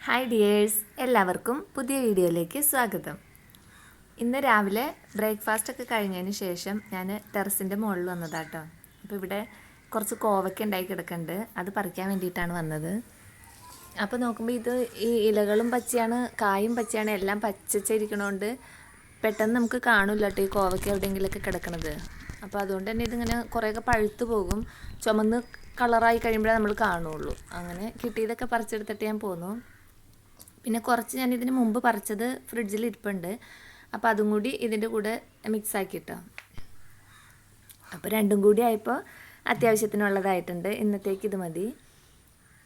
Hi dears, എല്ലാവർക്കും പുതിയ വീഡിയോയിലേക്ക് സ്വാഗതം. ഇന്ന് രാവിലെ ബ്രേക്ക്ഫാസ്റ്റ് ഒക്കെ കഴിഞ്ഞതിന് ശേഷം ഞാൻ ടെറസിൻ്റെ മുകളിൽ വന്നതാട്ടോ. അപ്പോൾ ഇവിടെ കുറച്ച് കോവയ്ക്ക ഉണ്ടായി കിടക്കുന്നുണ്ട്, അത് പറിക്കാൻ വേണ്ടിയിട്ടാണ് വന്നത്. അപ്പോൾ നോക്കുമ്പോൾ ഇത് ഈ ഇലകളും പച്ചയാണ്, കായും പച്ചയാണ്, എല്ലാം പച്ചച്ചിരിക്കണോണ്ട് പെട്ടെന്ന് നമുക്ക് കാണില്ല കേട്ടോ ഈ കോവയ്ക്ക എവിടെയെങ്കിലുമൊക്കെ കിടക്കണത്. അപ്പോൾ അതുകൊണ്ട് തന്നെ ഇതിങ്ങനെ കുറേയൊക്കെ പഴുത്തു പോകും, ചുമന്ന് കളറായി കഴിയുമ്പോഴേ നമ്മൾ കാണുള്ളൂ. അങ്ങനെ കിട്ടിയതൊക്കെ പറിച്ചെടുത്തിട്ട് ഞാൻ പോന്നു. പിന്നെ കുറച്ച് ഞാൻ ഇതിന് മുമ്പ് പറിച്ചത് ഫ്രിഡ്ജിൽ ഇരിപ്പുണ്ട്, അപ്പോൾ അതും കൂടി ഇതിൻ്റെ കൂടെ മിക്സ് ആക്കിയിട്ടോ. അപ്പോൾ രണ്ടും കൂടി ആയപ്പോൾ അത്യാവശ്യത്തിനുള്ളതായിട്ടുണ്ട്. ഇന്നത്തേക്ക് ഇത് മതി.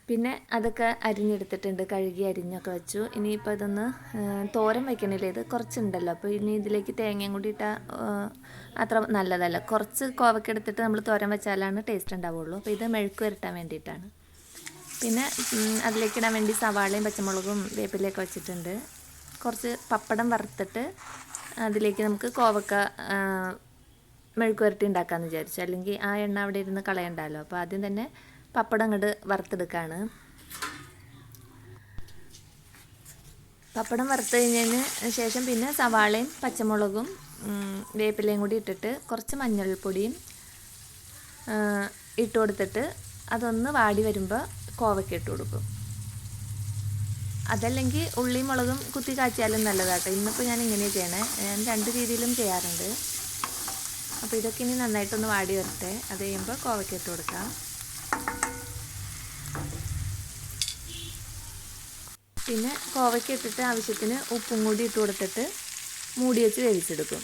പിന്നെ അതൊക്കെ അരിഞ്ഞെടുത്തിട്ടുണ്ട്, കഴുകി അരിഞ്ഞൊക്കെ വെച്ചു. ഇനിയിപ്പോൾ ഇതൊന്ന് തോരൻ വയ്ക്കണില്ല, ഇത് കുറച്ചുണ്ടല്ലോ, അപ്പോൾ ഇനി ഇതിലേക്ക് തേങ്ങയും കൂടി ഇട്ടാൽ അത്ര നല്ലതല്ല. കുറച്ച് കോവയ്ക്ക എടുത്തിട്ട് നമ്മൾ തോരൻ വെച്ചാലാണ് ടേസ്റ്റ് ഉണ്ടാവുള്ളൂ. അപ്പോൾ ഇത് മെഴുക്ക് വരട്ടാൻ വേണ്ടിയിട്ടാണ്. പിന്നെ അതിലേക്കിടാൻ വേണ്ടി സവാളയും പച്ചമുളകും വേപ്പിലയൊക്കെ വെച്ചിട്ടുണ്ട്. കുറച്ച് പപ്പടം വറുത്തിട്ട് അതിലേക്ക് നമുക്ക് കോവക്ക മെഴുക്ക് വരട്ടി ഉണ്ടാക്കാമെന്ന് വിചാരിച്ചു. അല്ലെങ്കിൽ ആ എണ്ണ അവിടെ ഇരുന്ന് കളയണ്ടല്ലോ. അപ്പോൾ ആദ്യം തന്നെ പപ്പടം അങ്ങോട്ട് വറുത്തെടുക്കുകയാണ്. പപ്പടം വറുത്ത് കഴിഞ്ഞതിന് ശേഷം പിന്നെ സവാളയും പച്ചമുളകും വേപ്പിലയും കൂടി ഇട്ടിട്ട് കുറച്ച് മഞ്ഞൾപ്പൊടിയും ഇട്ട് കൊടുത്തിട്ട് അതൊന്ന് വാടി വരുമ്പോൾ കോവയ്ക്ക ഇട്ട് കൊടുക്കും. അതല്ലെങ്കിൽ ഉള്ളിയും മുളകും കുത്തി കാച്ചിയാലും നല്ലതാട്ടോ. ഇന്നിപ്പോൾ ഞാൻ ഇങ്ങനെയാണ് ചെയ്യണേ, ഞാൻ രണ്ട് രീതിയിലും ചെയ്യാറുണ്ട്. അപ്പോൾ ഇതൊക്കെ ഇനി നന്നായിട്ടൊന്ന് വാടി വരട്ടെ. അത് കഴിയുമ്പോൾ കോവയ്ക്ക ഇട്ട് കൊടുക്കാം. പിന്നെ കോവയ്ക്ക ഇട്ടിട്ട് ആവശ്യത്തിന് ഉപ്പും കൂടി ഇട്ട് കൊടുത്തിട്ട് മൂടി വെച്ച് വേവിച്ചെടുക്കും.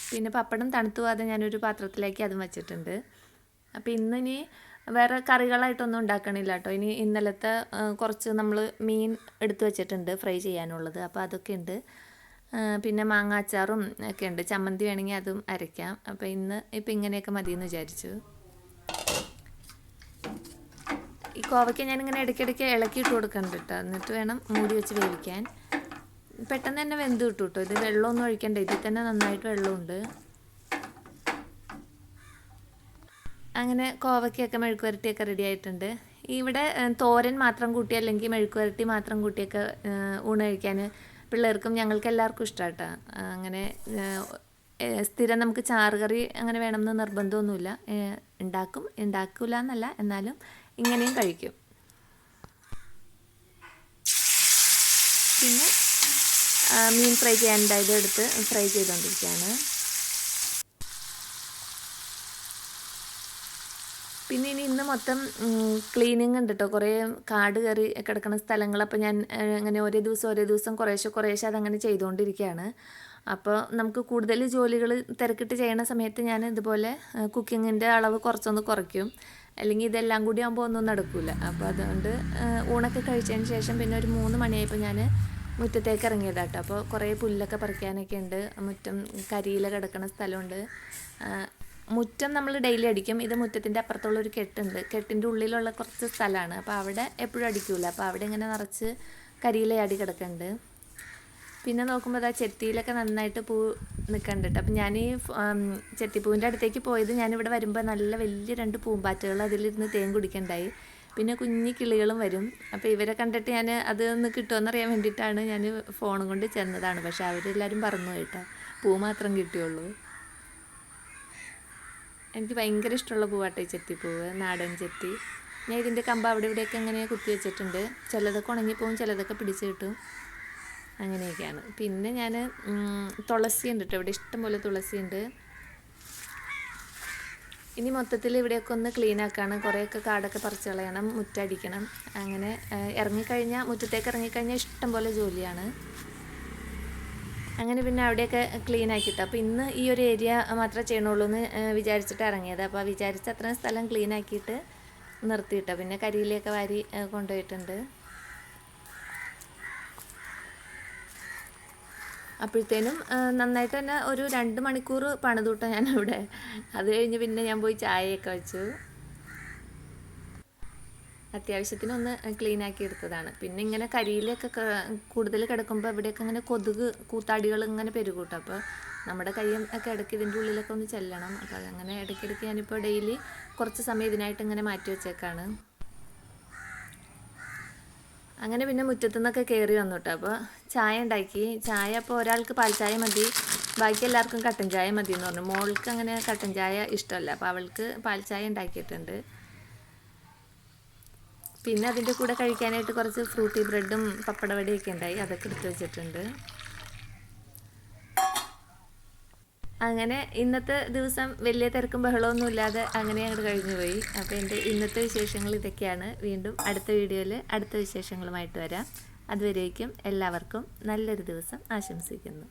പിന്നെ പപ്പടം തണുത്തു പോകാതെ ഞാനൊരു പാത്രത്തിലേക്ക് അതും വെച്ചിട്ടുണ്ട്. അപ്പോൾ ഇന്നിനി വേറെ കറികളായിട്ടൊന്നും ഉണ്ടാക്കണില്ല കേട്ടോ. ഇനി ഇന്നലത്തെ കുറച്ച് നമ്മൾ മീൻ എടുത്തു വെച്ചിട്ടുണ്ട് ഫ്രൈ ചെയ്യാനുള്ളത്, അപ്പോൾ അതൊക്കെ ഉണ്ട്. പിന്നെ മാങ്ങ അച്ചാറും ഒക്കെ ഉണ്ട്, ചമ്മന്തി വേണമെങ്കിൽ അതും അരയ്ക്കാം. അപ്പോൾ ഇപ്പം ഇങ്ങനെയൊക്കെ മതിയെന്ന് വിചാരിച്ചു. ഈ കോവയ്ക്ക് ഞാനിങ്ങനെ ഇടയ്ക്കിടയ്ക്ക് ഇളക്കിയിട്ട് കൊടുക്കുന്നുണ്ട് കേട്ടോ, എന്നിട്ട് വേണം മൂടി വെച്ച് വേവിക്കാൻ. പെട്ടെന്ന് തന്നെ വെന്ത് കിട്ടും കേട്ടോ. ഇത് വെള്ളമൊന്നും ഒഴിക്കണ്ട, ഇതിൽ തന്നെ നന്നായിട്ട് വെള്ളമുണ്ട്. അങ്ങനെ കോവയ്ക്കൊക്കെ മെഴുക്ക് വരട്ടിയൊക്കെ റെഡി ആയിട്ടുണ്ട്. ഇവിടെ തോരൻ മാത്രം കൂട്ടി അല്ലെങ്കിൽ മെഴുക്ക് വരട്ടി മാത്രം കൂട്ടിയൊക്കെ ഊണ് കഴിക്കാൻ പിള്ളേർക്കും ഞങ്ങൾക്ക് എല്ലാവർക്കും ഇഷ്ടമാണ് കേട്ടോ. അങ്ങനെ സ്ഥിരം നമുക്ക് ചാറ് കറി അങ്ങനെ വേണമെന്ന് നിർബന്ധമൊന്നുമില്ല. ഉണ്ടാക്കില്ല എന്നല്ല, എന്നാലും ഇങ്ങനെയും കഴിക്കും. പിന്നെ മീൻ ഫ്രൈ ചെയ്യാനുണ്ടായത് എടുത്ത് ഫ്രൈ ചെയ്തുകൊണ്ടിരിക്കുകയാണ്. പിന്നെ ഇന്ന് മൊത്തം ക്ലീനിങ് ഉണ്ട് കേട്ടോ. കുറേ കാട് കയറി കിടക്കുന്ന സ്ഥലങ്ങൾ. അപ്പോൾ ഞാൻ അങ്ങനെ ഓരോ ദിവസം കുറേശ്ശെ അതങ്ങനെ ചെയ്തുകൊണ്ടിരിക്കുകയാണ്. അപ്പോൾ നമുക്ക് കൂടുതൽ ജോലികൾ തിരക്കിട്ട് ചെയ്യണ സമയത്ത് ഞാൻ ഇതുപോലെ കുക്കിങ്ങിൻ്റെ അളവ് കുറച്ചൊന്ന് കുറയ്ക്കും, അല്ലെങ്കിൽ ഇതെല്ലാം കൂടി ആകുമ്പോൾ ഒന്നും നടക്കില്ല. അപ്പോൾ അതുകൊണ്ട് ഊണൊക്കെ കഴിച്ചതിന് ശേഷം പിന്നെ ഒരു 3 മണിയായപ്പോൾ ഞാൻ മുറ്റത്തേക്ക് ഇറങ്ങിയതാട്ടോ. അപ്പോൾ കുറേ പുല്ലൊക്കെ പറിക്കാനൊക്കെ ഉണ്ട്. മുറ്റം കരിയില കിടക്കുന്ന സ്ഥലമുണ്ട്. മുറ്റം നമ്മൾ ഡെയിലി അടിക്കും. ഇത് മുറ്റത്തിൻ്റെ അപ്പുറത്തുള്ളൊരു കെട്ടുണ്ട്, കെട്ടിൻ്റെ ഉള്ളിലുള്ള കുറച്ച് സ്ഥലമാണ്. അപ്പോൾ അവിടെ എപ്പോഴും അടിക്കില്ല. അപ്പോൾ അവിടെ ഇങ്ങനെ നിറച്ച് കരിയില അടി കിടക്കുന്നുണ്ട്. പിന്നെ നോക്കുമ്പോൾ അതാ ചെത്തിയിലൊക്കെ നന്നായിട്ട് പൂ നിൽക്കുന്നുണ്ട്. അപ്പം ഞാൻ ഈ ചെത്തിപ്പൂവിൻ്റെ അടുത്തേക്ക് പോയത്, ഞാനിവിടെ വരുമ്പോൾ നല്ല വലിയ 2 പൂമ്പാറ്റകൾ അതിലിരുന്ന് തേൻ കുടിക്കണ്ടായി. പിന്നെ കുഞ്ഞു കിളികളും വരും. അപ്പോൾ ഇവരെ കണ്ടിട്ട് ഞാൻ അതൊന്ന് കിട്ടുമെന്നറിയാൻ വേണ്ടിയിട്ടാണ് ഞാൻ ഫോണും കൊണ്ട് ചെന്നതാണ്. പക്ഷേ അവരെല്ലാവരും പറന്നു പോയിട്ടാ, പൂ മാത്രം കിട്ടിയുള്ളൂ. എനിക്ക് ഭയങ്കര ഇഷ്ടമുള്ള പൂവാട്ടോ ഈ ചെത്തിപ്പൂവ്, നാടൻ ചെത്തി. ഞാൻ ഇതിൻ്റെ കമ്പ് അവിടെ ഇവിടെയൊക്കെ അങ്ങനെ കുത്തി വെച്ചിട്ടുണ്ട്. ചിലതൊക്കെ ഉണങ്ങിപ്പോവും, ചിലതൊക്കെ പിടിച്ച് കിട്ടും, അങ്ങനെയൊക്കെയാണ്. പിന്നെ ഞാൻ തുളസി ഉണ്ട് കേട്ടോ, ഇവിടെ ഇഷ്ടംപോലെ തുളസി ഉണ്ട്. ഇനി മൊത്തത്തിൽ ഇവിടെയൊക്കെ ഒന്ന് ക്ലീൻ ആക്കാണ്. കുറേയൊക്കെ കാടൊക്കെ പറിച്ച് കളയണം, മുറ്റടിക്കണം. അങ്ങനെ മുറ്റത്തേക്ക് ഇറങ്ങിക്കഴിഞ്ഞാൽ ഇഷ്ടംപോലെ ജോലിയാണ്. അങ്ങനെ പിന്നെ അവിടെയൊക്കെ ക്ലീൻ ആക്കിയിട്ട്, അപ്പോൾ ഇന്ന് ഈ ഒരു ഏരിയ മാത്രമേ ചെയ്യണുള്ളൂ എന്ന് വിചാരിച്ചിട്ട് ഇറങ്ങിയത്. അപ്പോൾ വിചാരിച്ച അത്രയും സ്ഥലം ക്ലീൻ ആക്കിയിട്ട് നിർത്തിയിട്ടോ. പിന്നെ കരിയിലൊക്കെ വാരി കൊണ്ടുപോയിട്ടുണ്ട്. അപ്പോഴത്തേനും നന്നായിട്ട് തന്നെ ഒരു 2 മണിക്കൂർ പണിതൂട്ടോ ഞാനിവിടെ. അത് കഴിഞ്ഞ് പിന്നെ ഞാൻ പോയി ചായയൊക്കെ വെച്ചു. അത്യാവശ്യത്തിനൊന്ന് ക്ലീൻ ആക്കി എടുത്തതാണ്. പിന്നെ ഇങ്ങനെ കരിയിലൊക്കെ കൂടുതൽ കിടക്കുമ്പോൾ ഇവിടെയൊക്കെ ഇങ്ങനെ കൊതുക് കൂത്താടികൾ ഇങ്ങനെ പെരുകൂട്ടും. അപ്പോൾ നമ്മുടെ കയ്യും ഒക്കെ ഇടയ്ക്ക് ഇതിൻ്റെ ഉള്ളിലൊക്കെ ഒന്ന് ചെല്ലണം. അപ്പോൾ അതങ്ങനെ ഇടയ്ക്കിടയ്ക്ക് ഞാനിപ്പോൾ ഡെയിലി കുറച്ച് സമയം ഇതിനായിട്ട് ഇങ്ങനെ മാറ്റി വെച്ചേക്കാണ്. അങ്ങനെ പിന്നെ മുറ്റത്തു നിന്നൊക്കെ കയറി വന്നു കേട്ടോ. അപ്പോൾ ചായ ഉണ്ടാക്കി. ചായ അപ്പോൾ ഒരാൾക്ക് പാൽ ചായ മതി, ബാക്കി എല്ലാവർക്കും കട്ടൻ ചായ മതി എന്ന് പറഞ്ഞു. മോൾക്ക് അങ്ങനെ കട്ടൻ ചായ ഇഷ്ടമല്ല, അപ്പോൾ അവൾക്ക് പാൽ ചായ ഉണ്ടാക്കിയിട്ടുണ്ട്. പിന്നെ അതിൻ്റെ കൂടെ കഴിക്കാനായിട്ട് കുറച്ച് ഫ്രൂട്ടി ബ്രെഡും പപ്പടവടയൊക്കെ ഉണ്ടായി, അതൊക്കെ എടുത്ത് വെച്ചിട്ടുണ്ട്. അങ്ങനെ ഇന്നത്തെ ദിവസം വലിയ തിരക്കും ബഹളമൊന്നും ഇല്ലാതെ അങ്ങനെ അങ്ങോട്ട് കഴിഞ്ഞു പോയി. അപ്പോൾ എൻ്റെ ഇന്നത്തെ വിശേഷങ്ങൾ ഇതൊക്കെയാണ്. വീണ്ടും അടുത്ത വീഡിയോയിൽ അടുത്ത വിശേഷങ്ങളുമായിട്ട് വരാം. അതുവരേക്കും എല്ലാവർക്കും നല്ലൊരു ദിവസം ആശംസിക്കുന്നു.